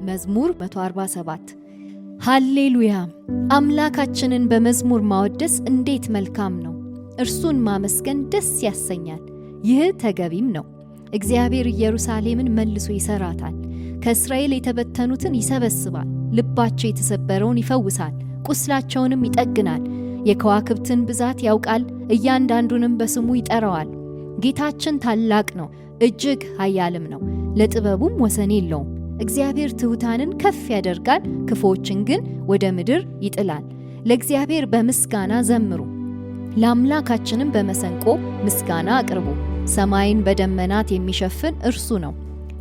መዝሙር 147 ሃሌሉያ! አምላካችንን በመዝሙር ማወደስ እንዴት መልካም ነው! እርሱን ማመስገን ደስ ያሰኛል፣ ይህ ተገቢም ነው። እግዚአብሔር ኢየሩሳሌምን መልሶ ይሰራታል፣ ከእስራኤል የተበተኑትን ይሰበስባል፣ ልባቸው የተሰበረውን ይፈውሳል፣ ቁስላቸውንም ይጠግናል። የከዋክብትን ብዛት ያውቃል፣ እያንዳንዱንም በስሙ ይጠራዋል። ጌታችን ታላቅ ነው፣ እጅግ ኃያልም ነው፣ ለጥበቡም ወሰን የለውም። እግዚአብሔር ትሑታንን ከፍ ያደርጋል፣ ክፉዎችን ግን ወደ ምድር ይጥላል። ለእግዚአብሔር በምስጋና ዘምሩ፣ ለአምላካችንም በመሰንቆ ምስጋና አቅርቡ። ሰማይን በደመናት የሚሸፍን እርሱ ነው።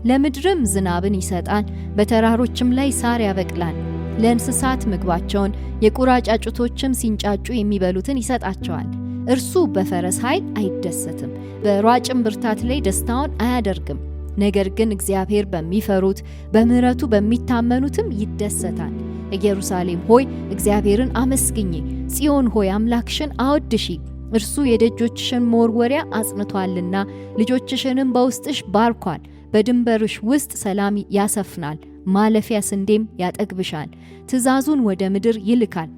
ለምድርም ዝናብን ይሰጣል፣ በተራሮችም ላይ ሳር ያበቅላል። ለእንስሳት ምግባቸውን፣ የቁራ ጫጩቶችም ሲንጫጩ የሚበሉትን ይሰጣቸዋል። እርሱ በፈረስ ኃይል አይደሰትም፣ በሯጭም ብርታት ላይ ደስታውን አያደርግም። ነገር ግን እግዚአብሔር በሚፈሩት በምሕረቱ በሚታመኑትም ይደሰታል። ኢየሩሳሌም ሆይ እግዚአብሔርን አመስግኚ፣ ጽዮን ሆይ አምላክሽን አወድሺ። እርሱ የደጆችሽን መወርወሪያ አጽንቷልና ልጆችሽንም በውስጥሽ ባርኳል። በድንበርሽ ውስጥ ሰላም ያሰፍናል፣ ማለፊያ ስንዴም ያጠግብሻል። ትእዛዙን ወደ ምድር ይልካል፣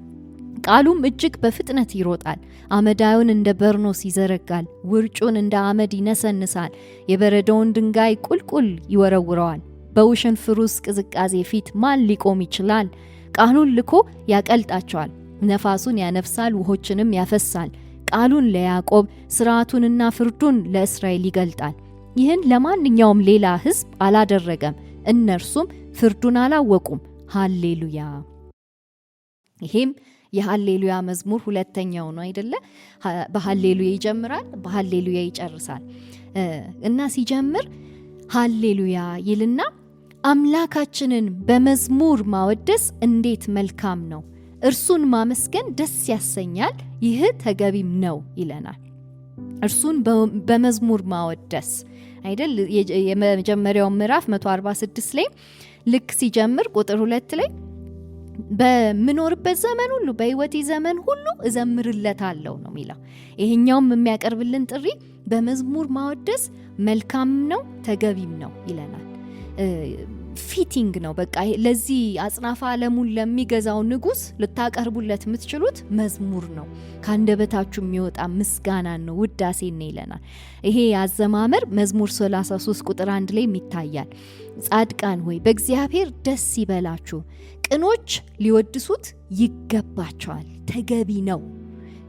ቃሉም እጅግ በፍጥነት ይሮጣል። አመዳዩን እንደ በርኖስ ይዘረጋል፣ ውርጩን እንደ አመድ ይነሰንሳል። የበረዶውን ድንጋይ ቁልቁል ይወረውረዋል። በውሽንፍሩስ ቅዝቃዜ ፊት ማን ሊቆም ይችላል? ቃሉን ልኮ ያቀልጣቸዋል፣ ነፋሱን ያነፍሳል፣ ውሆችንም ያፈሳል። ቃሉን ለያዕቆብ ሥርዓቱንና ፍርዱን ለእስራኤል ይገልጣል። ይህን ለማንኛውም ሌላ ሕዝብ አላደረገም፣ እነርሱም ፍርዱን አላወቁም። ሃሌሉያ! ይሄም የሃሌሉያ መዝሙር ሁለተኛው ነው አይደለ? በሃሌሉያ ይጀምራል፣ በሃሌሉያ ይጨርሳል። እና ሲጀምር ሃሌሉያ ይልና አምላካችንን በመዝሙር ማወደስ እንዴት መልካም ነው፣ እርሱን ማመስገን ደስ ያሰኛል፣ ይህ ተገቢም ነው ይለናል። እርሱን በመዝሙር ማወደስ አይደል? የመጀመሪያው ምዕራፍ 146 ላይ ልክ ሲጀምር ቁጥር 2 ላይ በምኖርበት ዘመን ሁሉ በሕይወቴ ዘመን ሁሉ እዘምርለታለሁ ነው የሚለው። ይሄኛውም የሚያቀርብልን ጥሪ በመዝሙር ማወደስ መልካም ነው ተገቢም ነው ይለናል። ፊቲንግ ነው። በቃ ለዚህ አጽናፈ ዓለሙን ለሚገዛው ንጉስ ልታቀርቡለት የምትችሉት መዝሙር ነው። ከአንደበታችሁ የሚወጣ ምስጋናን ነው፣ ውዳሴን ነው ይለናል። ይሄ አዘማመር መዝሙር 33 ቁጥር 1 ላይ ይታያል። ጻድቃን ሆይ በእግዚአብሔር ደስ ይበላችሁ፣ ቅኖች ሊወድሱት ይገባቸዋል፣ ተገቢ ነው።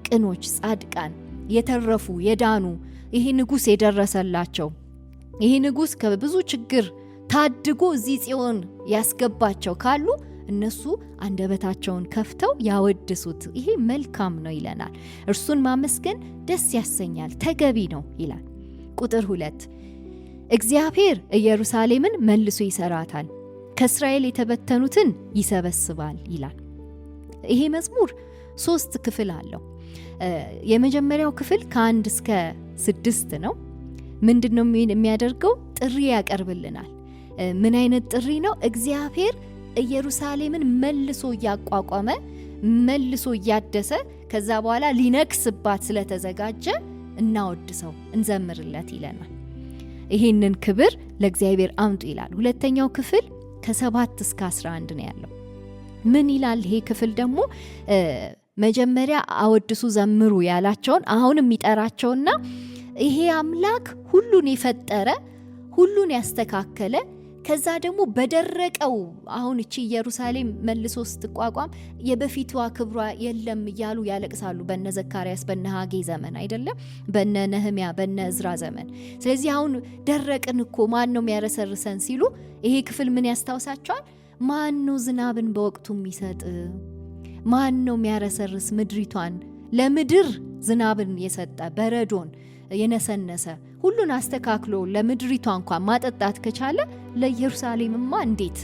ቅኖች፣ ጻድቃን፣ የተረፉ የዳኑ፣ ይሄ ንጉስ የደረሰላቸው፣ ይሄ ንጉስ ከብዙ ችግር ታድጎ እዚህ ጽዮን ያስገባቸው ካሉ እነሱ አንደበታቸውን ከፍተው ያወድሱት። ይሄ መልካም ነው ይለናል። እርሱን ማመስገን ደስ ያሰኛል፣ ተገቢ ነው ይላል። ቁጥር 2 እግዚአብሔር ኢየሩሳሌምን መልሶ ይሰራታል፣ ከእስራኤል የተበተኑትን ይሰበስባል ይላል። ይሄ መዝሙር 3 ክፍል አለው። የመጀመሪያው ክፍል ከ1 እስከ 6 ነው። ምንድነው የሚያደርገው? ጥሪ ያቀርብልናል። ምን አይነት ጥሪ ነው? እግዚአብሔር ኢየሩሳሌምን መልሶ እያቋቋመ መልሶ እያደሰ ከዛ በኋላ ሊነክስባት ስለተዘጋጀ እናወድሰው፣ እንዘምርለት ይለናል። ይሄንን ክብር ለእግዚአብሔር አምጡ ይላል። ሁለተኛው ክፍል ከ7 እስከ 11 ነው ያለው። ምን ይላል ይሄ ክፍል ደግሞ? መጀመሪያ አወድሱ ዘምሩ ያላቸውን አሁንም ይጠራቸውና ይሄ አምላክ ሁሉን የፈጠረ ሁሉን ያስተካከለ ከዛ ደግሞ በደረቀው አሁን እቺ ኢየሩሳሌም መልሶ ስትቋቋም የበፊቷ ክብሯ የለም እያሉ ያለቅሳሉ። በነ ዘካርያስ በነ ሐጌ ዘመን አይደለም፣ በነ ነህምያ በነ እዝራ ዘመን። ስለዚህ አሁን ደረቅን እኮ ማን ነው የሚያረሰርሰን ሲሉ ይሄ ክፍል ምን ያስታውሳቸዋል? ማን ነው ዝናብን በወቅቱ የሚሰጥ? ማን ነው የሚያረሰርስ ምድሪቷን? ለምድር ዝናብን የሰጠ በረዶን የነሰነሰ ሁሉን አስተካክሎ ለምድሪቷ እንኳን ማጠጣት ከቻለ ለኢየሩሳሌምማ እንዴት!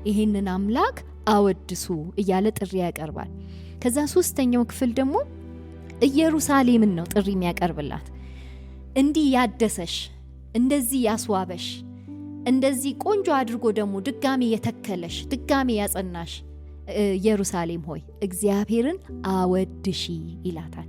ይሄንን አምላክ አወድሱ እያለ ጥሪ ያቀርባል። ከዛ 3ኛው ክፍል ደግሞ ኢየሩሳሌምን ነው ጥሪ የሚያቀርብላት። እንዲህ ያደሰሽ፣ እንደዚህ ያስዋበሽ፣ እንደዚህ ቆንጆ አድርጎ ደግሞ ድጋሚ የተከለሽ፣ ድጋሚ ያጸናሽ ኢየሩሳሌም ሆይ እግዚአብሔርን አወድሺ ይላታል።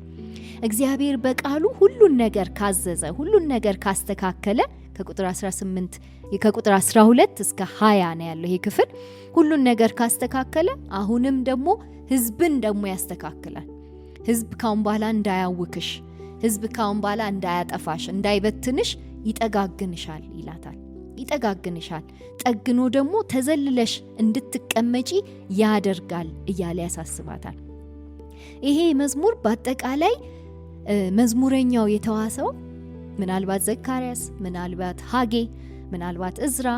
እግዚአብሔር በቃሉ ሁሉን ነገር ካዘዘ፣ ሁሉን ነገር ካስተካከለ ከቁጥር 18 ከቁጥር 12 እስከ 20 ነው ያለው ይሄ ክፍል። ሁሉን ነገር ካስተካከለ አሁንም ደግሞ ህዝብን ደግሞ ያስተካክላል። ህዝብ ካሁን በኋላ እንዳያውክሽ፣ ህዝብ ካሁን በኋላ እንዳያጠፋሽ፣ እንዳይበትንሽ ይጠጋግንሻል ይላታል። ይጠጋግንሻል፣ ጠግኖ ደግሞ ተዘልለሽ እንድትቀመጪ ያደርጋል እያለ ያሳስባታል። ይሄ መዝሙር በአጠቃላይ መዝሙረኛው የተዋሰው ምናልባት ዘካርያስ፣ ምናልባት ሐጌ፣ ምናልባት እዝራ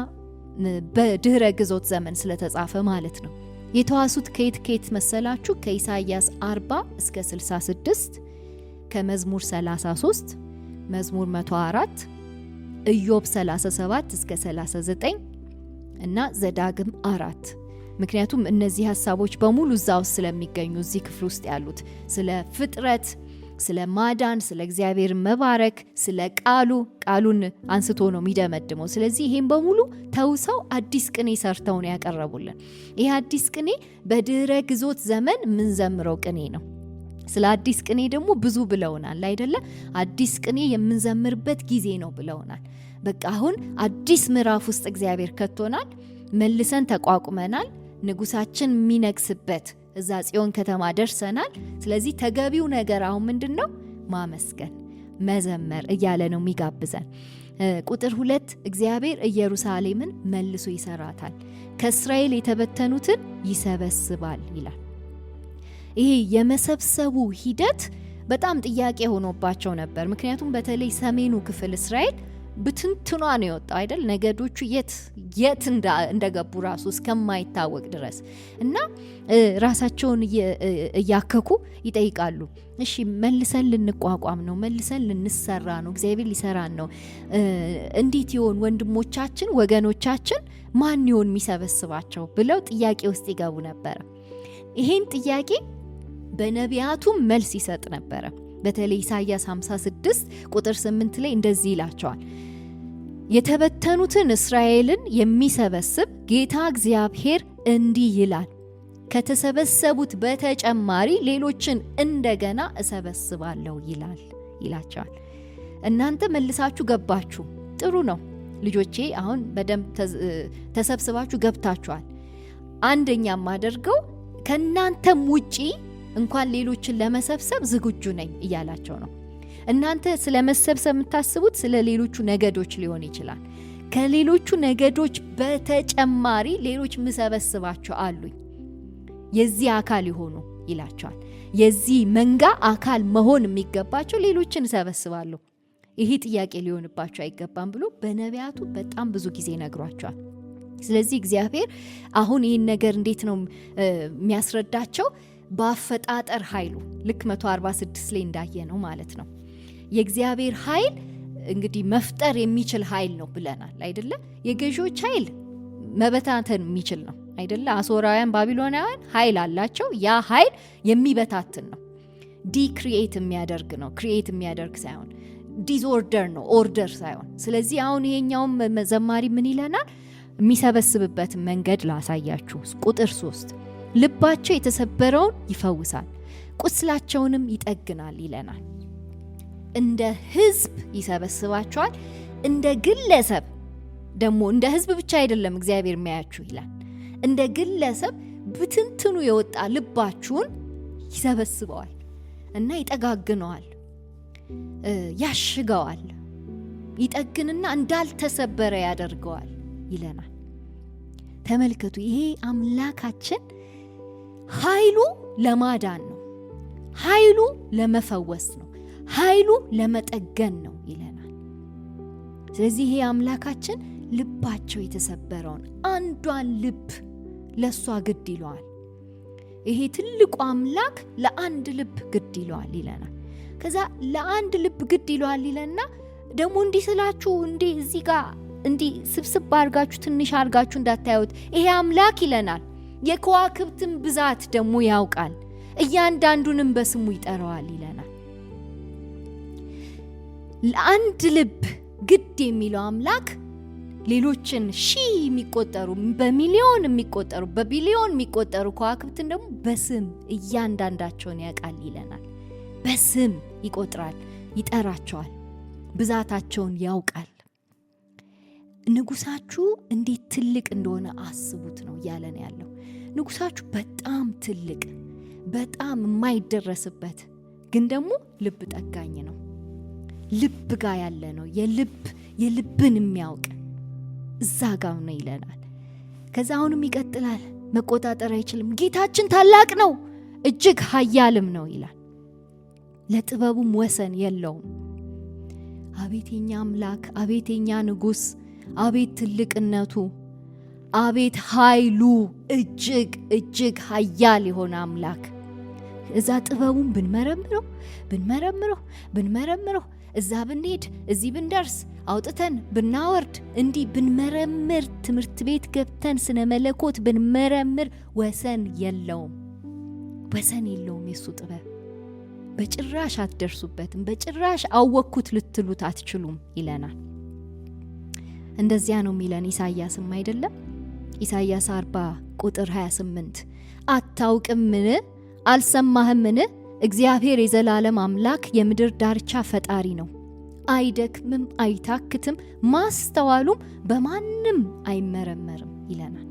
በድህረ ግዞት ዘመን ስለተጻፈ ማለት ነው። የተዋሱት ከየት መሰላችሁ? ከኢሳይያስ 40 እስከ 66፣ ከመዝሙር 33፣ መዝሙር 104፣ ኢዮብ 37 እስከ 39 እና ዘዳግም 4። ምክንያቱም እነዚህ ሐሳቦች በሙሉ እዛው ስለሚገኙ እዚህ ክፍል ውስጥ ያሉት ስለ ፍጥረት፣ ስለ ማዳን፣ ስለ እግዚአብሔር መባረክ፣ ስለ ቃሉን አንስቶ ነው የሚደመድመው። ስለዚህ ይሄን በሙሉ ተውሰው አዲስ ቅኔ ሰርተው ነው ያቀረቡልን። ይሄ አዲስ ቅኔ በድህረ ግዞት ዘመን የምንዘምረው ቅኔ ነው። ስለ አዲስ ቅኔ ደግሞ ብዙ ብለውናል አይደለ? አዲስ ቅኔ የምንዘምርበት ጊዜ ነው ብለውናል። በቃ አሁን አዲስ ምዕራፍ ውስጥ እግዚአብሔር ከቶናል። መልሰን ተቋቁመናል። ንጉሳችን የሚነግስበት እዛ ጽዮን ከተማ ደርሰናል። ስለዚህ ተገቢው ነገር አሁን ምንድነው? ማመስገን፣ መዘመር እያለ ነው የሚጋብዘን። ቁጥር 2 እግዚአብሔር ኢየሩሳሌምን መልሶ ይሰራታል፣ ከእስራኤል የተበተኑትን ይሰበስባል ይላል። ይሄ የመሰብሰቡ ሂደት በጣም ጥያቄ ሆኖባቸው ነበር። ምክንያቱም በተለይ ሰሜኑ ክፍል እስራኤል ብትንትኗ ነው የወጣው አይደል? ነገዶቹ የት እንደገቡ ራሱ እስከማይታወቅ ድረስ እና ራሳቸውን እያከኩ ይጠይቃሉ። እሺ መልሰን ልንቋቋም ነው፣ መልሰን ልንሰራ ነው፣ እግዚአብሔር ሊሰራን ነው። እንዴት ይሆን ወንድሞቻችን፣ ወገኖቻችን ማን ይሆን የሚሰበስባቸው ብለው ጥያቄ ውስጥ ይገቡ ነበር። ይሄን ጥያቄ በነቢያቱ መልስ ይሰጥ ነበር። በተለይ ኢሳይያስ 56 ቁጥር 8 ላይ እንደዚህ ይላቸዋል። የተበተኑትን እስራኤልን የሚሰበስብ ጌታ እግዚአብሔር እንዲህ ይላል፣ ከተሰበሰቡት በተጨማሪ ሌሎችን እንደገና እሰበስባለሁ ይላቸዋል። እናንተ መልሳችሁ ገባችሁ፣ ጥሩ ነው ልጆቼ፣ አሁን በደንብ ተሰብስባችሁ ገብታችኋል። አንደኛም አደርገው ከናንተም ውጪ እንኳን ሌሎችን ለመሰብሰብ ዝግጁ ነኝ እያላቸው ነው። እናንተ ስለመሰብሰብ የምታስቡት ስለ ሌሎቹ ነገዶች ሊሆን ይችላል። ከሌሎቹ ነገዶች በተጨማሪ ሌሎች ምሰበስባቸው አሉኝ፣ የዚህ አካል ይሆኑ ይላቸዋል። የዚህ መንጋ አካል መሆን የሚገባቸው ሌሎችን እሰበስባለሁ። ይሄ ጥያቄ ሊሆንባቸው አይገባም ብሎ በነቢያቱ በጣም ብዙ ጊዜ ነግሯቸዋል። ስለዚህ እግዚአብሔር አሁን ይህን ነገር እንዴት ነው የሚያስረዳቸው? በአፈጣጠር ኃይሉ ልክ 146 ላይ እንዳየ ነው ማለት ነው። የእግዚአብሔር ኃይል እንግዲህ መፍጠር የሚችል ኃይል ነው ብለናል አይደለ? የገዢዎች ኃይል መበታተን የሚችል ነው አይደለ? አሶራውያን፣ ባቢሎናውያን ኃይል አላቸው። ያ ኃይል የሚበታትን ነው። ዲክሪኤት የሚያደርግ ነው፣ ክሪኤት የሚያደርግ ሳይሆን። ዲስኦርደር ነው፣ ኦርደር ሳይሆን። ስለዚህ አሁን ይሄኛውም ዘማሪ ምን ይለናል? የሚሰበስብበት መንገድ ላሳያችሁ። ቁጥር 3 ልባቸው የተሰበረውን ይፈውሳል፣ ቁስላቸውንም ይጠግናል ይለናል። እንደ ሕዝብ ይሰበስባቸዋል። እንደ ግለሰብ ደግሞ እንደ ሕዝብ ብቻ አይደለም እግዚአብሔር የሚያያችሁ ይላል። እንደ ግለሰብ ብትንትኑ የወጣ ልባችሁን ይሰበስበዋል እና ይጠጋግነዋል፣ ያሽገዋል፣ ይጠግንና እንዳልተሰበረ ያደርገዋል ይለናል። ተመልከቱ፣ ይሄ አምላካችን ኃይሉ ለማዳን ነው፣ ኃይሉ ለመፈወስ ነው፣ ኃይሉ ለመጠገን ነው ይለናል። ስለዚህ ይሄ አምላካችን ልባቸው የተሰበረውን አንዷን ልብ ለሷ ግድ ይለዋል። ይሄ ትልቁ አምላክ ለአንድ ልብ ግድ ይለዋል ይለናል። ከዛ ለአንድ ልብ ግድ ይለዋል ይለና ደግሞ እንዲህ ስላችሁ እንዲህ እዚህ ጋር እንዲህ ስብስብ አድርጋችሁ ትንሽ አድርጋችሁ እንዳታዩት፣ ይሄ አምላክ ይለናል የከዋክብትን ብዛት ደግሞ ያውቃል፣ እያንዳንዱንም በስሙ ይጠራዋል ይለናል። ለአንድ ልብ ግድ የሚለው አምላክ ሌሎችን ሺህ የሚቆጠሩ በሚሊዮን የሚቆጠሩ በቢሊዮን የሚቆጠሩ ከዋክብትን ደግሞ በስም እያንዳንዳቸውን ያውቃል ይለናል። በስም ይቆጥራል፣ ይጠራቸዋል፣ ብዛታቸውን ያውቃል። ንጉሳችሁ እንዴት ትልቅ እንደሆነ አስቡት ነው እያለን ያለው። ንጉሳችሁ በጣም ትልቅ፣ በጣም የማይደረስበት ግን ደግሞ ልብ ጠጋኝ ነው። ልብ ጋር ያለ ነው። የልብን የሚያውቅ እዛ ጋር ነው ይለናል። ከዛ አሁንም ይቀጥላል። መቆጣጠር አይችልም። ጌታችን ታላቅ ነው፣ እጅግ ኃያልም ነው ይላል። ለጥበቡም ወሰን የለውም። አቤት የኛ አምላክ፣ አቤት የኛ ንጉስ፣ አቤት ትልቅነቱ፣ አቤት ኃይሉ፣ እጅግ እጅግ ኃያል የሆነ አምላክ። እዛ ጥበቡን ብንመረምረው እዛ ብንሄድ እዚህ ብንደርስ አውጥተን ብናወርድ እንዲህ ብንመረምር ትምህርት ቤት ገብተን ስነ መለኮት ብንመረምር ወሰን የለውም። የሱ ጥበብ በጭራሽ አትደርሱበትም። በጭራሽ አወኩት ልትሉት አትችሉም ይለናል። እንደዚያ ነው የሚለን ኢሳይያስም አይደለም? ኢሳይያስ 40 ቁጥር 28 አታውቅምን? አልሰማህምን? እግዚአብሔር የዘላለም አምላክ የምድር ዳርቻ ፈጣሪ ነው። አይደክምም፣ አይታክትም፣ ማስተዋሉም በማንም አይመረመርም ይለናል።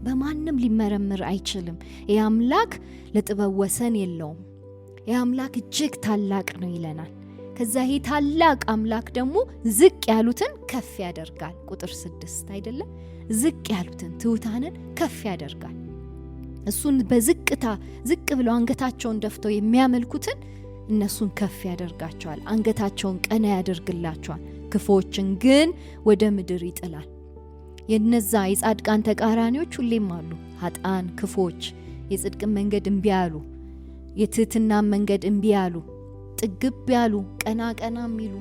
በማንም ሊመረምር አይችልም። ይህ አምላክ ለጥበብ ወሰን የለውም። ይህ አምላክ እጅግ ታላቅ ነው ይለናል። ከዛ ይህ ታላቅ አምላክ ደግሞ ዝቅ ያሉትን ከፍ ያደርጋል። ቁጥር 6 አይደለም? ዝቅ ያሉትን ትሑታንን ከፍ ያደርጋል። እሱን በዝቅታ ዝቅ ብለው አንገታቸውን ደፍተው የሚያመልኩትን እነሱን ከፍ ያደርጋቸዋል። አንገታቸውን ቀና ያደርግላቸዋል። ክፉዎችን ግን ወደ ምድር ይጥላል። የነዛ የጻድቃን ተቃራኒዎች ሁሌም አሉ። ኃጥአን፣ ክፉዎች፣ የጽድቅን መንገድ እምቢ ያሉ፣ የትህትናን መንገድ እምቢ ያሉ፣ ጥግብ ያሉ፣ ቀና የሚሉ፣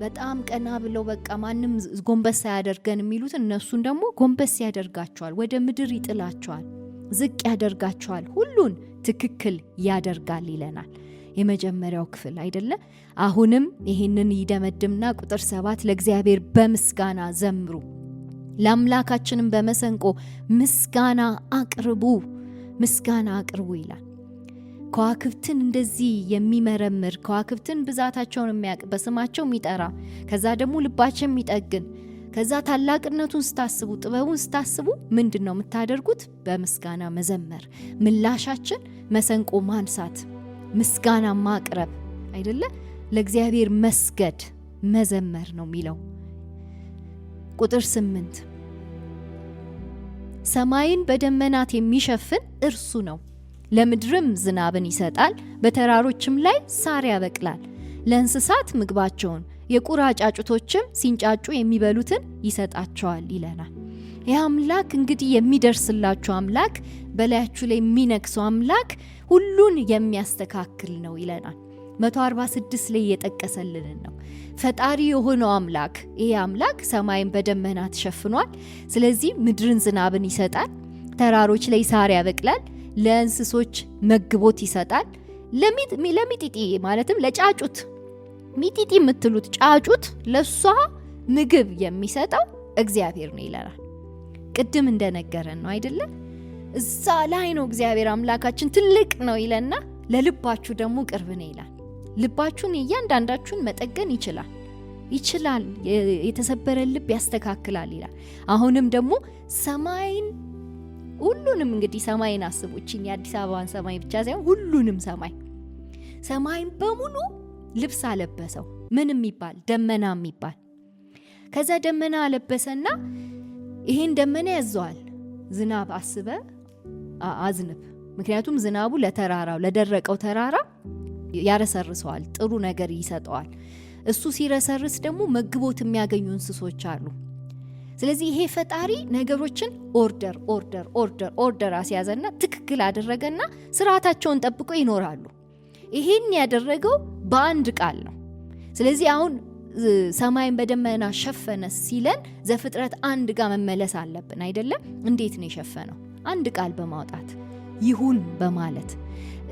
በጣም ቀና ብለው በቃ ማንም ጎንበስ ያደርገን የሚሉት እነሱን ደግሞ ጎንበስ ያደርጋቸዋል። ወደ ምድር ይጥላቸዋል። ዝቅ ያደርጋቸዋል። ሁሉን ትክክል ያደርጋል ይለናል። የመጀመሪያው ክፍል አይደለ? አሁንም ይሄንን ይደመድምና ቁጥር 7 ለእግዚአብሔር በምስጋና ዘምሩ፣ ለአምላካችንም በመሰንቆ ምስጋና አቅርቡ ይላል። ከዋክብትን እንደዚህ የሚመረምር፣ ከዋክብትን ብዛታቸውን የሚያውቅ፣ በስማቸው የሚጠራ፣ ከዛ ደግሞ ልባችን የሚጠግን፣ ከዛ ታላቅነቱን ስታስቡ፣ ጥበቡን ስታስቡ ምንድን ነው የምታደርጉት? በምስጋና መዘመር። ምላሻችን መሰንቆ ማንሳት፣ ምስጋና ማቅረብ አይደለ? ለእግዚአብሔር መስገድ፣ መዘመር ነው የሚለው። ቁጥር 8 ሰማይን በደመናት የሚሸፍን እርሱ ነው፣ ለምድርም ዝናብን ይሰጣል፣ በተራሮችም ላይ ሳር ያበቅላል። ለእንስሳት ምግባቸውን፣ የቁራ ጫጩቶችም ሲንጫጩ የሚበሉትን ይሰጣቸዋል ይለናል። ይህ አምላክ እንግዲህ የሚደርስላችሁ አምላክ፣ በላያችሁ ላይ የሚነግሰው አምላክ፣ ሁሉን የሚያስተካክል ነው ይለናል። 146 ላይ የጠቀሰልንን ነው። ፈጣሪ የሆነው አምላክ፣ ይሄ አምላክ ሰማይን በደመናት ሸፍኗል። ስለዚህ ምድርን ዝናብን ይሰጣል፣ ተራሮች ላይ ሳር ያበቅላል፣ ለእንስሶች መግቦት ይሰጣል። ለሚጢጢ ማለትም ለጫጩት፣ ሚጢጢ የምትሉት ጫጩት ለሷ ምግብ የሚሰጠው እግዚአብሔር ነው ይለናል። ቅድም እንደነገረን ነው አይደለ? እዛ ላይ ነው እግዚአብሔር አምላካችን ትልቅ ነው ይለና ለልባችሁ ደግሞ ቅርብ ነው ይላል። ልባችሁን እያንዳንዳችሁን መጠገን ይችላል፣ የተሰበረ ልብ ያስተካክላል ይላል። አሁንም ደግሞ ሰማይን ሁሉንም እንግዲህ ሰማይን አስቡችን፣ የአዲስ አበባን ሰማይ ብቻ ሳይሆን ሁሉንም ሰማይን በሙሉ ልብስ አለበሰው። ምን የሚባል ደመና የሚባል። ከዛ ደመና አለበሰና ይሄን ደመና ያዘዋል። ዝናብ አስበ አዝንብ። ምክንያቱም ዝናቡ ለተራራው ለደረቀው ተራራ ያረሰርሰዋል፣ ጥሩ ነገር ይሰጠዋል። እሱ ሲረሰርስ ደግሞ መግቦት የሚያገኙ እንስሶች አሉ። ስለዚህ ይሄ ፈጣሪ ነገሮችን ኦርደር አስያዘና ትክክል አደረገና ስርዓታቸውን ጠብቆ ይኖራሉ። ይሄን ያደረገው በአንድ ቃል ነው። ስለዚህ አሁን ሰማይን በደመና ሸፈነ ሲለን ዘፍጥረት 1 ጋር መመለስ አለብን አይደለም? እንዴት ነው የሸፈነው? አንድ ቃል በማውጣት ይሁን በማለት።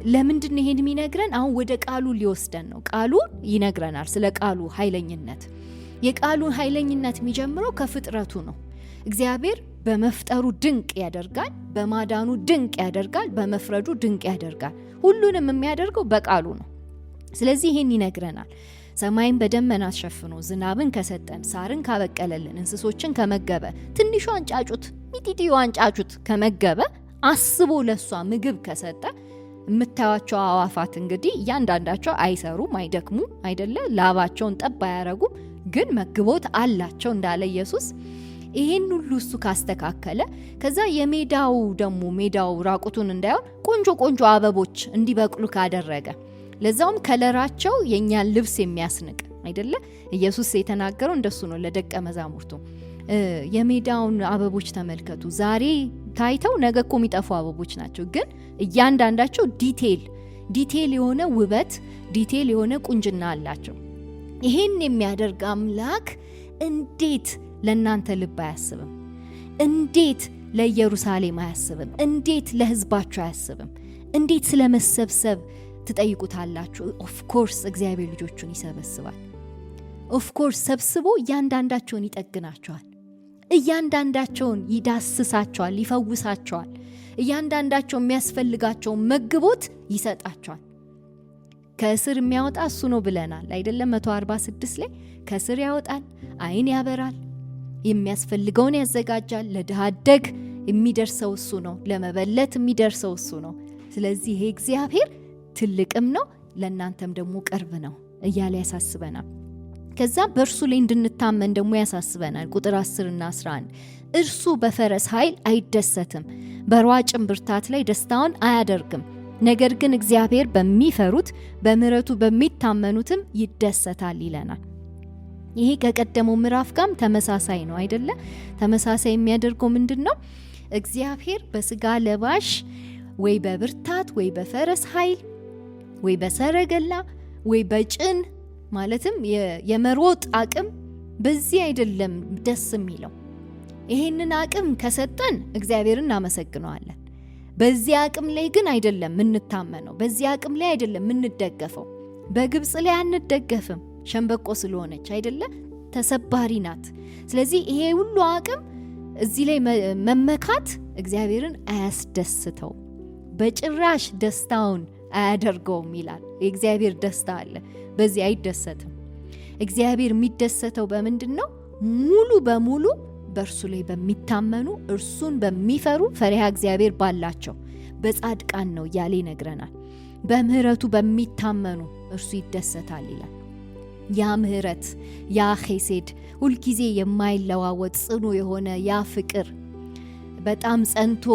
ለምንድን ነው ይሄን የሚነግረን? አሁን ወደ ቃሉ ሊወስደን ነው። ቃሉ ይነግረናል ስለ ቃሉ ኃይለኝነት። የቃሉን ኃይለኝነት የሚጀምረው ከፍጥረቱ ነው። እግዚአብሔር በመፍጠሩ ድንቅ ያደርጋል፣ በማዳኑ ድንቅ ያደርጋል፣ በመፍረዱ ድንቅ ያደርጋል። ሁሉንም የሚያደርገው በቃሉ ነው። ስለዚህ ይሄን ይነግረናል። ሰማይን በደመና ሸፍኖ ዝናብን ከሰጠን፣ ሳርን ካበቀለልን፣ እንስሶችን ከመገበ፣ ትንሿን ጫጩት ሚጢጢዋን ጫጩት ከመገበ፣ አስቦ ለሷ ምግብ ከሰጠ፣ የምታዩቸው አዋፋት እንግዲህ እያንዳንዳቸው አይሰሩም አይደክሙም አይደለ? ላባቸውን ጠብ አያረጉም፣ ግን መግቦት አላቸው እንዳለ ኢየሱስ። ይሄን ሁሉ እሱ ካስተካከለ ከዛ የሜዳው ደግሞ ሜዳው ራቁቱን እንዳይሆን ቆንጆ ቆንጆ አበቦች እንዲበቅሉ ካደረገ፣ ለዛውም ከለራቸው የኛን ልብስ የሚያስንቅ አይደለ? ኢየሱስ የተናገረው እንደሱ ነው ለደቀ መዛሙርቱ። የሜዳውን አበቦች ተመልከቱ፣ ዛሬ ታይተው ነገ እኮ የሚጠፉ አበቦች ናቸው፣ ግን እያንዳንዳቸው ዲቴል የሆነ ውበት፣ ዲቴል የሆነ ቁንጅና አላቸው። ይሄን የሚያደርግ አምላክ እንዴት ለእናንተ ልብ አያስብም? እንዴት ለኢየሩሳሌም አያስብም? እንዴት ለሕዝባችሁ አያስብም? እንዴት ስለመሰብሰብ ትጠይቁታላችሁ? ኦፍኮርስ እግዚአብሔር ልጆቹን ይሰበስባል። ኦፍኮርስ ሰብስቦ እያንዳንዳቸውን ይጠግናቸዋል፣ እያንዳንዳቸውን ይዳስሳቸዋል፣ ይፈውሳቸዋል፣ እያንዳንዳቸው የሚያስፈልጋቸውን መግቦት ይሰጣቸዋል። ከእስር የሚያወጣ እሱ ነው ብለናል አይደለም? 146 ላይ ከእስር ያወጣል፣ አይን ያበራል፣ የሚያስፈልገውን ያዘጋጃል። ለድሃ አደግ የሚደርሰው እሱ ነው፣ ለመበለት የሚደርሰው እሱ ነው። ስለዚህ ይሄ እግዚአብሔር ትልቅም ነው ለእናንተም ደግሞ ቅርብ ነው እያለ ያሳስበናል። ከዛ በእርሱ ላይ እንድንታመን ደግሞ ያሳስበናል። ቁጥር 10 እና 11 እርሱ በፈረስ ኃይል አይደሰትም፣ በሯጭም ብርታት ላይ ደስታውን አያደርግም። ነገር ግን እግዚአብሔር በሚፈሩት በምሕረቱ በሚታመኑትም ይደሰታል ይለናል። ይሄ ከቀደመው ምዕራፍ ጋርም ተመሳሳይ ነው አይደለ? ተመሳሳይ የሚያደርገው ምንድን ነው? እግዚአብሔር በስጋ ለባሽ ወይ በብርታት ወይ በፈረስ ኃይል ወይ በሰረገላ ወይ በጭን ማለትም የመሮጥ አቅም በዚህ አይደለም ደስ የሚለው። ይሄንን አቅም ከሰጠን እግዚአብሔርን እናመሰግነዋለን። በዚህ አቅም ላይ ግን አይደለም የምንታመነው፣ በዚህ አቅም ላይ አይደለም የምንደገፈው። በግብፅ ላይ አንደገፍም፣ ሸንበቆ ስለሆነች አይደለ? ተሰባሪ ናት። ስለዚህ ይሄ ሁሉ አቅም እዚህ ላይ መመካት እግዚአብሔርን አያስደስተው፣ በጭራሽ ደስታውን አያደርገውም ይላል። የእግዚአብሔር ደስታ አለ፣ በዚህ አይደሰትም። እግዚአብሔር የሚደሰተው በምንድን ነው? ሙሉ በሙሉ በእርሱ ላይ በሚታመኑ እርሱን በሚፈሩ ፈሪሃ እግዚአብሔር ባላቸው በጻድቃን ነው እያለ ይነግረናል። በምህረቱ በሚታመኑ እርሱ ይደሰታል ይላል። ያ ምህረት፣ ያ ኼሴድ፣ ሁልጊዜ የማይለዋወጥ ጽኑ የሆነ ያ ፍቅር፣ በጣም ጸንቶ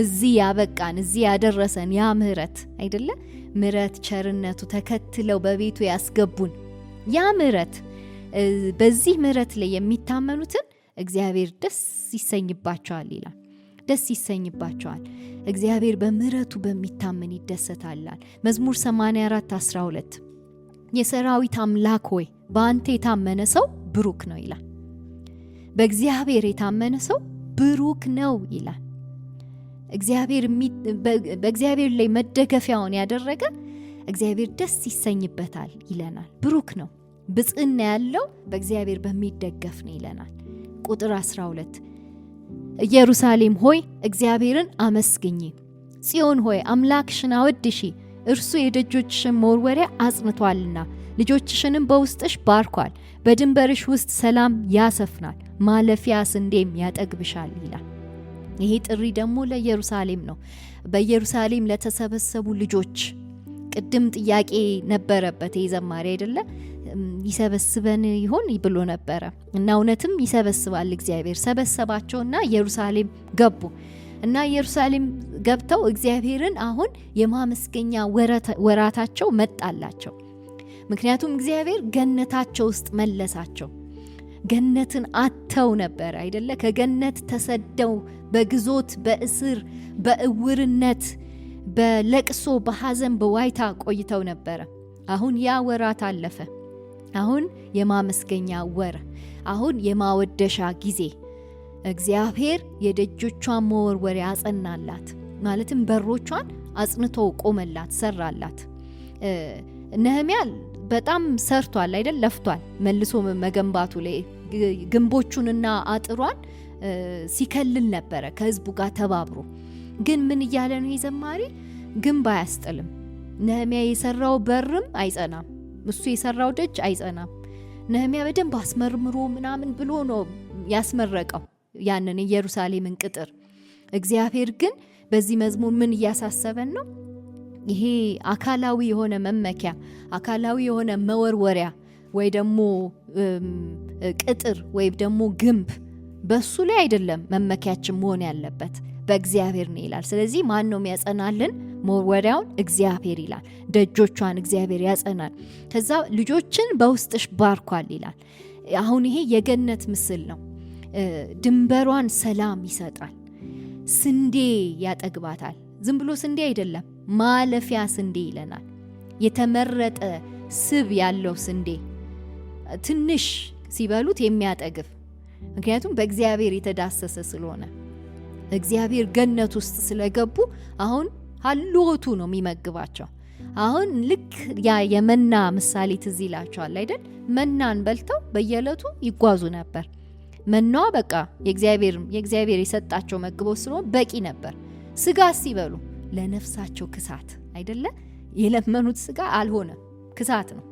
እዚህ ያበቃን እዚህ ያደረሰን ያ ምህረት አይደለ? ምህረት ቸርነቱ ተከትለው በቤቱ ያስገቡን ያ ምህረት፣ በዚህ ምህረት ላይ የሚታመኑትን እግዚአብሔር ደስ ይሰኝባቸዋል ይላል። ደስ ይሰኝባቸዋል። እግዚአብሔር በምህረቱ በሚታመን ይደሰታላል። መዝሙር 84:12 የሰራዊት አምላክ ሆይ በአንተ የታመነ ሰው ብሩክ ነው ይላል። በእግዚአብሔር የታመነ ሰው ብሩክ ነው ይላል። በእግዚአብሔር ላይ መደገፊያውን ያደረገ እግዚአብሔር ደስ ይሰኝበታል ይለናል። ብሩክ ነው፣ ብጽዕና ያለው በእግዚአብሔር በሚደገፍ ነው ይለናል። ቁጥር 12 ኢየሩሳሌም ሆይ እግዚአብሔርን አመስግኚ፣ ጽዮን ሆይ አምላክሽን አወድሺ። እርሱ የደጆችሽን መወርወሪያ አጽንቷልና ልጆችሽንም በውስጥሽ ባርኳል። በድንበርሽ ውስጥ ሰላም ያሰፍናል፣ ማለፊያ ስንዴም ያጠግብሻል ይላል። ይሄ ጥሪ ደግሞ ለኢየሩሳሌም ነው። በኢየሩሳሌም ለተሰበሰቡ ልጆች ቅድም ጥያቄ ነበረበት የዘማሪ አይደለ? ይሰበስበን ይሆን ብሎ ነበረ እና እውነትም ይሰበስባል እግዚአብሔር። ሰበሰባቸውና ኢየሩሳሌም ገቡ እና ኢየሩሳሌም ገብተው እግዚአብሔርን አሁን የማመስገኛ ወራታቸው መጣላቸው። ምክንያቱም እግዚአብሔር ገነታቸው ውስጥ መለሳቸው። ገነትን አተው ነበር አይደለ? ከገነት ተሰደው በግዞት በእስር በእውርነት በለቅሶ በሐዘን በዋይታ ቆይተው ነበረ። አሁን ያ ወራት አለፈ። አሁን የማመስገኛ ወር፣ አሁን የማወደሻ ጊዜ። እግዚአብሔር የደጆቿን መወርወሪያ አጸናላት፣ ማለትም በሮቿን አጽንቶ ቆመላት፣ ሰራላት። ነህምያ በጣም ሰርቷል አይደል? ለፍቷል መልሶ መገንባቱ ላይ ግንቦቹንና አጥሯን ሲከልል ነበረ ከህዝቡ ጋር ተባብሮ። ግን ምን እያለ ነው የዘማሪ? ግንብ አያስጥልም። ነህምያ የሰራው በርም አይጸናም፣ እሱ የሰራው ደጅ አይጸናም። ነህምያ በደንብ አስመርምሮ ምናምን ብሎ ነው ያስመረቀው ያንን ኢየሩሳሌምን ቅጥር። እግዚአብሔር ግን በዚህ መዝሙር ምን እያሳሰበን ነው? ይሄ አካላዊ የሆነ መመኪያ፣ አካላዊ የሆነ መወርወሪያ ወይ ደግሞ ቅጥር ወይ ደግሞ ግንብ በሱ ላይ አይደለም መመኪያችን መሆን ያለበት፣ በእግዚአብሔር ነው ይላል። ስለዚህ ማን ነው የሚያጸናልን? መወርወሪያውን እግዚአብሔር ይላል። ደጆቿን እግዚአብሔር ያጸናል። ከዛ ልጆችን በውስጥሽ ባርኳል ይላል። አሁን ይሄ የገነት ምስል ነው። ድንበሯን ሰላም ይሰጣል። ስንዴ ያጠግባታል። ዝም ብሎ ስንዴ አይደለም፣ ማለፊያ ስንዴ ይለናል። የተመረጠ ስብ ያለው ስንዴ፣ ትንሽ ሲበሉት የሚያጠግብ፣ ምክንያቱም በእግዚአብሔር የተዳሰሰ ስለሆነ እግዚአብሔር ገነት ውስጥ ስለገቡ አሁን ሀልዎቱ ነው የሚመግባቸው። አሁን ልክ ያ የመና ምሳሌ ትዝ ይላቸዋል አይደል? መናን በልተው በየዕለቱ ይጓዙ ነበር። መናዋ በቃ የእግዚአብሔር የሰጣቸው መግቦት ስለሆነ በቂ ነበር። ስጋ ሲበሉ ለነፍሳቸው ክሳት አይደለ? የለመኑት ስጋ አልሆነም፣ ክሳት ነው።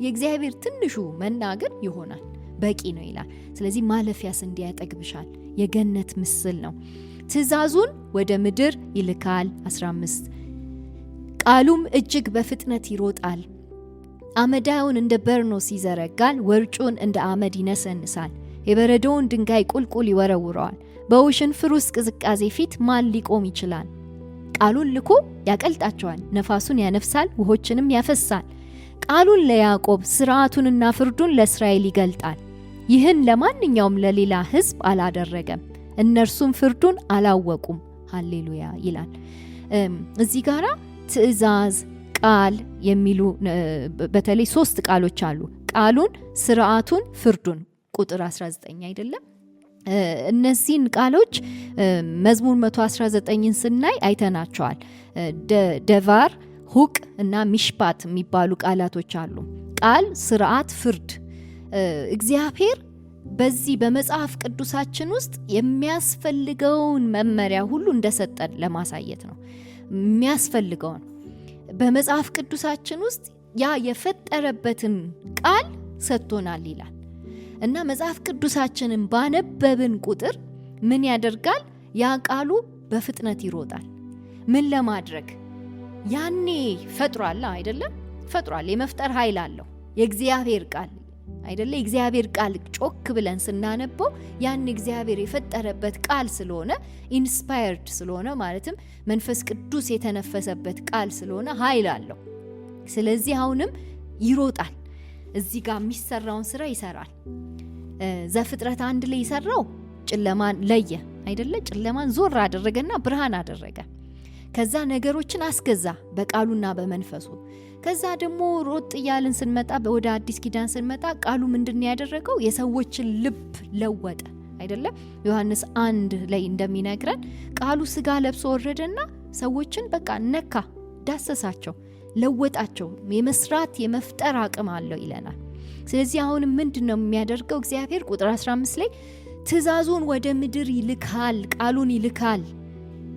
የእግዚአብሔር ትንሹ መና ግን ይሆናል፣ በቂ ነው ይላል። ስለዚህ ማለፊያ ስንዴ ያጠግብሻል። የገነት ምስል ነው። ትእዛዙን ወደ ምድር ይልካል። 15 ቃሉም እጅግ በፍጥነት ይሮጣል። አመዳዩን እንደ በርኖስ ይዘረጋል፣ ወርጩን እንደ አመድ ይነሰንሳል። የበረዶውን ድንጋይ ቁልቁል ይወረውረዋል። በውሽንፍር ውስጥ ቅዝቃዜ ፊት ማን ሊቆም ይችላል? ቃሉን ልኮ ያቀልጣቸዋል፣ ነፋሱን ያነፍሳል፣ ውሆችንም ያፈሳል። ቃሉን ለያዕቆብ ሥርዓቱንና ፍርዱን ለእስራኤል ይገልጣል። ይህን ለማንኛውም ለሌላ ሕዝብ አላደረገም፣ እነርሱም ፍርዱን አላወቁም። ሃሌሉያ ይላል። እዚህ ጋራ ትእዛዝ፣ ቃል የሚሉ በተለይ 3 ቃሎች አሉ። ቃሉን፣ ሥርዓቱን፣ ፍርዱን ቁጥር 19 አይደለም? እነዚህን ቃሎች መዝሙር 119ን ስናይ አይተናቸዋል። ደቫር፣ ሁቅ እና ሚሽፓት የሚባሉ ቃላቶች አሉ። ቃል፣ ሥርዓት፣ ፍርድ። እግዚአብሔር በዚህ በመጽሐፍ ቅዱሳችን ውስጥ የሚያስፈልገውን መመሪያ ሁሉ እንደሰጠን ለማሳየት ነው። የሚያስፈልገውን በመጽሐፍ ቅዱሳችን ውስጥ ያ የፈጠረበትን ቃል ሰጥቶናል ይላል እና መጽሐፍ ቅዱሳችንን ባነበብን ቁጥር ምን ያደርጋል? ያ ቃሉ በፍጥነት ይሮጣል። ምን ለማድረግ? ያኔ ፈጥሯል አይደለም? ፈጥሯል። የመፍጠር ኃይል አለው የእግዚአብሔር ቃል አይደለ? እግዚአብሔር ቃል ጮክ ብለን ስናነበው ያን እግዚአብሔር የፈጠረበት ቃል ስለሆነ ኢንስፓየርድ ስለሆነ ማለትም መንፈስ ቅዱስ የተነፈሰበት ቃል ስለሆነ ኃይል አለው። ስለዚህ አሁንም ይሮጣል። እዚህ ጋር የሚሰራውን ስራ ይሰራል። ዘፍጥረት 1 ላይ ይሰራው ጨለማን ለየ አይደለ? ጨለማን ዞር አደረገና ብርሃን አደረገ። ከዛ ነገሮችን አስገዛ በቃሉና በመንፈሱ። ከዛ ደግሞ ሮጥ እያልን ስንመጣ ወደ አዲስ ኪዳን ስንመጣ ቃሉ ምንድን ያደረገው? የሰዎችን ልብ ለወጠ አይደለም? ዮሐንስ 1 ላይ እንደሚነግረን ቃሉ ስጋ ለብሶ ወረደና ሰዎችን በቃ ነካ፣ ዳሰሳቸው፣ ለወጣቸው። የመስራት የመፍጠር አቅም አለው ይለናል። ስለዚህ አሁን ምንድነው የሚያደርገው እግዚአብሔር? ቁጥር 15 ላይ ትእዛዙን ወደ ምድር ይልካል፣ ቃሉን ይልካል።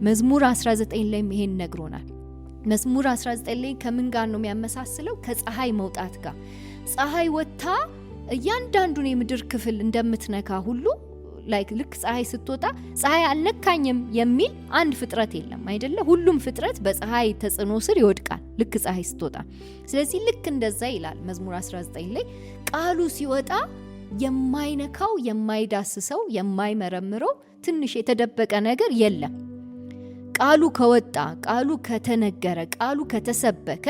መዝሙር 19 ላይ ይሄን ነግሮናል። መዝሙር 19 ላይ ከምን ጋር ነው የሚያመሳስለው? ከፀሐይ መውጣት ጋር። ፀሐይ ወጥታ እያንዳንዱን የምድር ክፍል እንደምትነካ ሁሉ ልክ ፀሐይ ስትወጣ ፀሐይ አልነካኝም የሚል አንድ ፍጥረት የለም አይደለ? ሁሉም ፍጥረት በፀሐይ ተጽዕኖ ስር ይወድቃል ልክ ፀሐይ ስትወጣ። ስለዚህ ልክ እንደዛ ይላል መዝሙር 19 ላይ ቃሉ ሲወጣ የማይነካው፣ የማይዳስሰው፣ የማይመረምረው ትንሽ የተደበቀ ነገር የለም። ቃሉ ከወጣ፣ ቃሉ ከተነገረ፣ ቃሉ ከተሰበከ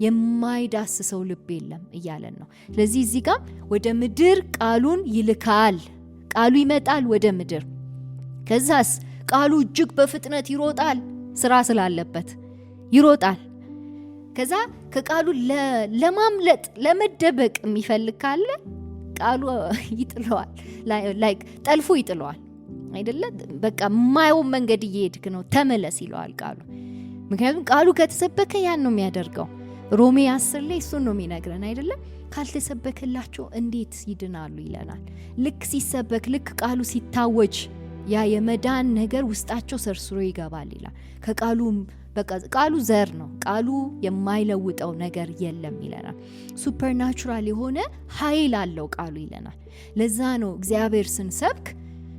የማይዳስሰው ልብ የለም እያለን ነው። ስለዚህ እዚህ ጋር ወደ ምድር ቃሉን ይልካል። ቃሉ ይመጣል ወደ ምድር። ከዛስ ቃሉ እጅግ በፍጥነት ይሮጣል። ስራ ስላለበት ይሮጣል። ከዛ ከቃሉ ለማምለጥ ለመደበቅ የሚፈልግ ካለ ቃሉ ይጥለዋል፣ ጠልፎ ይጥለዋል አይደለ? በቃ ማየው መንገድ እየሄድክ ነው ተመለስ ይለዋል ቃሉ። ምክንያቱም ቃሉ ከተሰበከ ያን ነው የሚያደርገው። ሮሜ 10 ላይ እሱን ነው የሚነግረን አይደለ? ካልተሰበከላቸው እንዴት ይድናሉ ይለናል። ልክ ሲሰበክ፣ ልክ ቃሉ ሲታወጅ ያ የመዳን ነገር ውስጣቸው ሰርስሮ ይገባል ይላል። ከቃሉ በቃ ቃሉ ዘር ነው። ቃሉ የማይለውጠው ነገር የለም ይለናል። ሱፐርናቹራል የሆነ ኃይል አለው ቃሉ ይለናል። ለዛ ነው እግዚአብሔር ስንሰብክ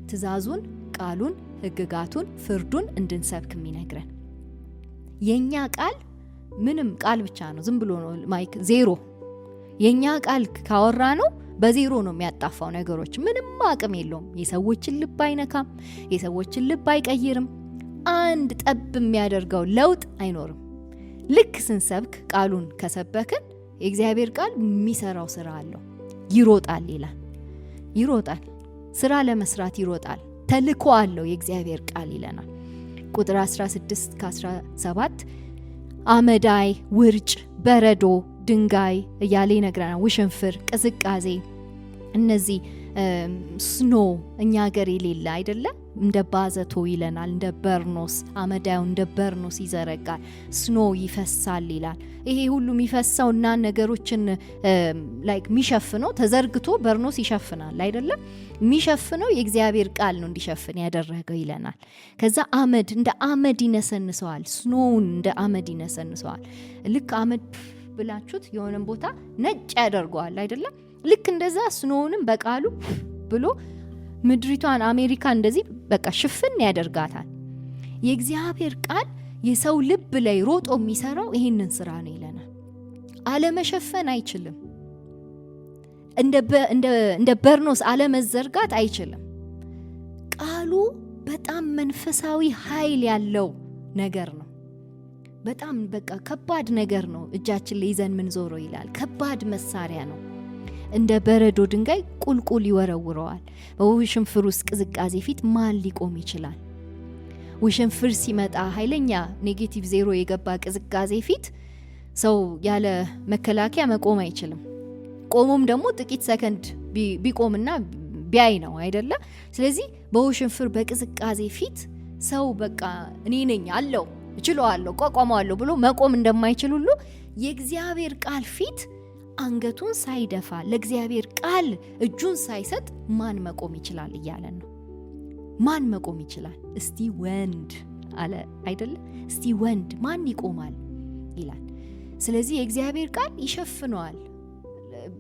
ትእዛዙን፣ ቃሉን፣ ሕግጋቱን፣ ፍርዱን እንድንሰብክ የሚነግረን። የኛ ቃል ምንም ቃል ብቻ ነው፣ ዝም ብሎ ነው ማይክ ዜሮ። የኛ ቃል ካወራ ነው በዜሮ ነው የሚያጣፋው ነገሮች። ምንም አቅም የለውም። የሰዎችን ልብ አይነካም፣ የሰዎችን ልብ አይቀይርም። አንድ ጠብ የሚያደርገው ለውጥ አይኖርም። ልክ ስንሰብክ ቃሉን ከሰበክን የእግዚአብሔር ቃል የሚሰራው ስራ አለው። ይሮጣል ይላል። ይሮጣል፣ ስራ ለመስራት ይሮጣል። ተልኮ አለው የእግዚአብሔር ቃል ይለናል። ቁጥር 16-17 አመዳይ፣ ውርጭ፣ በረዶ፣ ድንጋይ እያለ ይነግረናል። ውሽንፍር፣ ቅዝቃዜ፣ እነዚህ ስኖ እኛ ሀገር የሌለ አይደለ? እንደ ባዘቶ ይለናል። እንደ በርኖስ አመዳዩ እንደ በርኖስ ይዘረጋል። ስኖ ይፈሳል ይላል። ይሄ ሁሉ የሚፈሳው እና ነገሮችን ላይክ የሚሸፍነው ተዘርግቶ በርኖስ ይሸፍናል አይደለም? የሚሸፍነው የእግዚአብሔር ቃል ነው እንዲሸፍን ያደረገው ይለናል። ከዛ አመድ እንደ አመድ ይነሰንሰዋል። ስኖውን እንደ አመድ ይነሰንሰዋል። ልክ አመድ ብላችሁት የሆነን ቦታ ነጭ ያደርገዋል አይደለም? ልክ እንደዛ ስኖውንም በቃሉ ብሎ ምድሪቷን አሜሪካ እንደዚህ በቃ ሽፍን ያደርጋታል። የእግዚአብሔር ቃል የሰው ልብ ላይ ሮጦ የሚሰራው ይሄንን ስራ ነው ይለናል። አለመሸፈን አይችልም። እንደ በርኖስ አለመዘርጋት አይችልም። ቃሉ በጣም መንፈሳዊ ኃይል ያለው ነገር ነው። በጣም በቃ ከባድ ነገር ነው። እጃችን ላይ ይዘን ምን ዞሮ ይላል። ከባድ መሳሪያ ነው። እንደ በረዶ ድንጋይ ቁልቁል ይወረውረዋል። በውሽንፍር ውስጥ ቅዝቃዜ ፊት ማን ሊቆም ይችላል? ውሽንፍር ሲመጣ ኃይለኛ ኔጌቲቭ ዜሮ የገባ ቅዝቃዜ ፊት ሰው ያለ መከላከያ መቆም አይችልም። ቆሞም ደግሞ ጥቂት ሰከንድ ቢቆምና ቢያይ ነው አይደለ? ስለዚህ በውሽንፍር በቅዝቃዜ ፊት ሰው በቃ እኔ ነኝ አለው እችለዋለሁ ቆቆማለሁ ብሎ መቆም እንደማይችል ሁሉ የእግዚአብሔር ቃል ፊት አንገቱን ሳይደፋ ለእግዚአብሔር ቃል እጁን ሳይሰጥ ማን መቆም ይችላል እያለን ነው። ማን መቆም ይችላል? እስቲ ወንድ አለ አይደለ? እስቲ ወንድ ማን ይቆማል ይላል። ስለዚህ የእግዚአብሔር ቃል ይሸፍነዋል።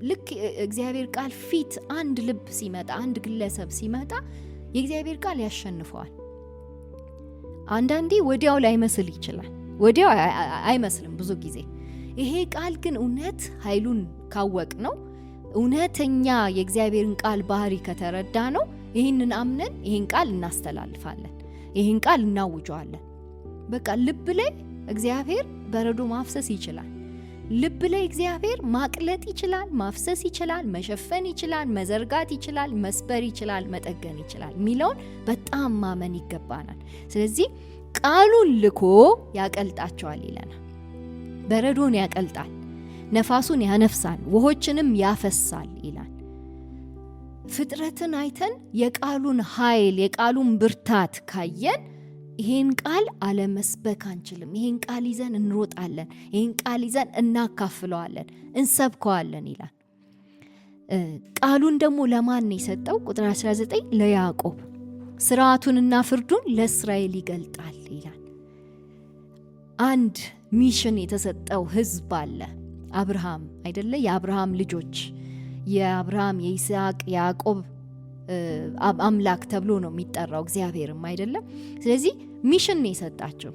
ልክ እግዚአብሔር ቃል ፊት አንድ ልብ ሲመጣ፣ አንድ ግለሰብ ሲመጣ የእግዚአብሔር ቃል ያሸንፈዋል። አንዳንዴ ወዲያው ላይመስል ይችላል። ወዲያው አይመስልም ብዙ ጊዜ። ይሄ ቃል ግን እውነት ኃይሉን ካወቅ ነው፣ እውነተኛ የእግዚአብሔርን ቃል ባህሪ ከተረዳ ነው፣ ይህንን አምነን ይህን ቃል እናስተላልፋለን፣ ይህን ቃል እናውጀዋለን። በቃ ልብ ላይ እግዚአብሔር በረዶ ማፍሰስ ይችላል። ልብ ላይ እግዚአብሔር ማቅለጥ ይችላል፣ ማፍሰስ ይችላል፣ መሸፈን ይችላል፣ መዘርጋት ይችላል፣ መስበር ይችላል፣ መጠገን ይችላል የሚለውን በጣም ማመን ይገባናል። ስለዚህ ቃሉን ልኮ ያቀልጣቸዋል ይለናል። በረዶን ያቀልጣል፣ ነፋሱን ያነፍሳል፣ ውሆችንም ያፈሳል ይላል። ፍጥረትን አይተን የቃሉን ኃይል የቃሉን ብርታት ካየን ይሄን ቃል አለመስበክ አንችልም። ይሄን ቃል ይዘን እንሮጣለን፣ ይሄን ቃል ይዘን እናካፍለዋለን፣ እንሰብከዋለን ይላል። ቃሉን ደግሞ ለማን ነው የሰጠው? ቁጥር 19 ለያዕቆብ ስርዓቱንና ፍርዱን ለእስራኤል ይገልጣል ይላል። አንድ ሚሽን የተሰጠው ህዝብ አለ፣ አብርሃም አይደለ? የአብርሃም ልጆች የአብርሃም የይስሐቅ የያዕቆብ አምላክ ተብሎ ነው የሚጠራው እግዚአብሔርም አይደለም። ስለዚህ ሚሽን ነው የሰጣቸው።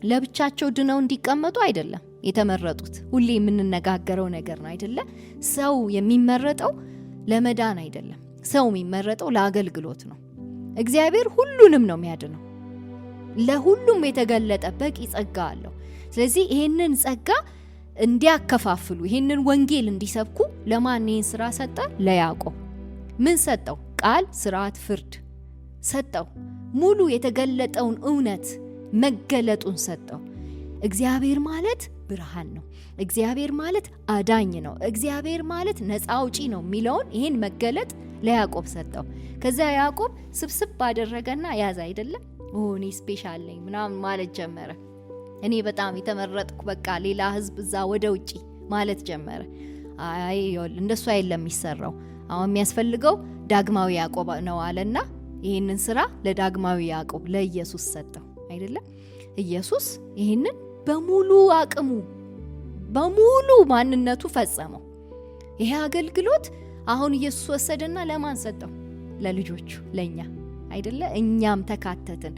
ለብቻቸው ድነው እንዲቀመጡ አይደለም የተመረጡት። ሁሌ የምንነጋገረው ነገር ነው አይደለ? ሰው የሚመረጠው ለመዳን አይደለም። ሰው የሚመረጠው ለአገልግሎት ነው። እግዚአብሔር ሁሉንም ነው የሚያድነው። ለሁሉም የተገለጠ በቂ ጸጋ አለው። ስለዚህ ይሄንን ጸጋ እንዲያከፋፍሉ፣ ይሄንን ወንጌል እንዲሰብኩ ለማን ይሄን ስራ ሰጠ? ለያዕቆብ። ምን ሰጠው? ቃል፣ ስርዓት፣ ፍርድ ሰጠው። ሙሉ የተገለጠውን እውነት መገለጡን ሰጠው። እግዚአብሔር ማለት ብርሃን ነው፣ እግዚአብሔር ማለት አዳኝ ነው፣ እግዚአብሔር ማለት ነፃ አውጪ ነው የሚለውን ይሄን መገለጥ ለያዕቆብ ሰጠው። ከዛ ያዕቆብ ስብስብ አደረገና ያዘ አይደለም? እኔ ስፔሻል ነኝ ምናምን ማለት ጀመረ። እኔ በጣም የተመረጥኩ በቃ ሌላ ህዝብ እዛ ወደ ውጪ ማለት ጀመረ። አይ እንደሱ አይደለም የሚሰራው፣ አሁን የሚያስፈልገው ዳግማዊ ያዕቆብ ነው አለና ይሄንን ስራ ለዳግማዊ ያዕቆብ ለኢየሱስ ሰጠው አይደለም? ኢየሱስ ይሄንን በሙሉ አቅሙ በሙሉ ማንነቱ ፈጸመው። ይሄ አገልግሎት አሁን ኢየሱስ ወሰደና ለማን ሰጠው? ለልጆቹ፣ ለኛ አይደለ? እኛም ተካተትን፣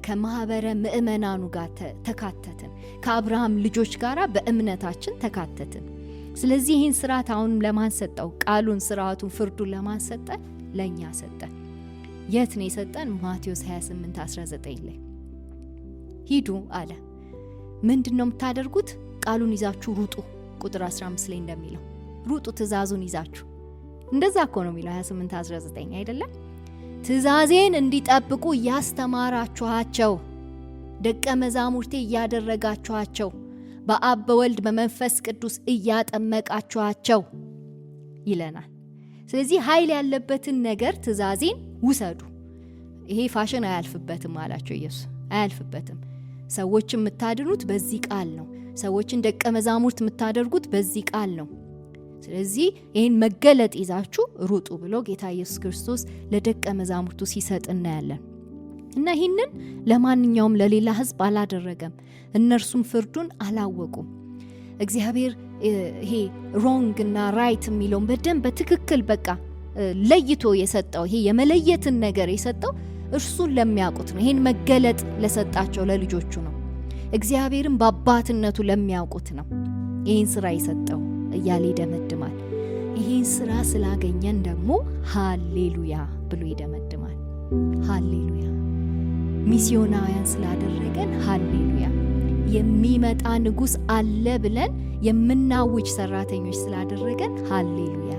ከማህበረ ምእመናኑ ጋር ተካተትን፣ ከአብርሃም ልጆች ጋራ በእምነታችን ተካተትን። ስለዚህ ይህን ስርዓት አሁንም ለማን ሰጠው? ቃሉን፣ ስርዓቱን፣ ፍርዱን ለማን ሰጠ? ለኛ ሰጠ። የት ነው የሰጠን? ማቴዎስ 28:19 ላይ ሂዱ አለ። ምንድነው የምታደርጉት? ቃሉን ይዛችሁ ሩጡ። ቁጥር 15 ላይ እንደሚለው ሩጡ ትእዛዙን ይዛችሁ። እንደዛ እኮ ነው የሚለው 28:19 አይደለም? ትእዛዜን እንዲጠብቁ እያስተማራችኋቸው ደቀ መዛሙርቴ እያደረጋችኋቸው በአብ በወልድ በመንፈስ ቅዱስ እያጠመቃችኋቸው ይለናል። ስለዚህ ኃይል ያለበትን ነገር ትእዛዜን ውሰዱ። ይሄ ፋሽን አያልፍበትም አላቸው ኢየሱስ። አያልፍበትም። ሰዎችን የምታድኑት በዚህ ቃል ነው። ሰዎችን ደቀ መዛሙርት የምታደርጉት በዚህ ቃል ነው። ስለዚህ ይህን መገለጥ ይዛችሁ ሩጡ ብሎ ጌታ ኢየሱስ ክርስቶስ ለደቀ መዛሙርቱ ሲሰጥ እናያለን። እና ይህንን ለማንኛውም ለሌላ ህዝብ አላደረገም። እነርሱም ፍርዱን አላወቁም። እግዚአብሔር ይሄ ሮንግ እና ራይት የሚለውን በደንብ በትክክል በቃ ለይቶ የሰጠው ይሄ የመለየትን ነገር የሰጠው እርሱን ለሚያውቁት ነው። ይሄን መገለጥ ለሰጣቸው ለልጆቹ ነው። እግዚአብሔርን በአባትነቱ ለሚያውቁት ነው ይሄን ስራ የሰጠው እያለ ይደመድማል። ይሄን ስራ ስላገኘን ደግሞ ሃሌሉያ ብሎ ይደመድማል። ሃሌሉያ ሚስዮናውያን ስላደረገን ሃሌሉያ፣ የሚመጣ ንጉስ አለ ብለን የምናውጅ ሰራተኞች ስላደረገን ሃሌሉያ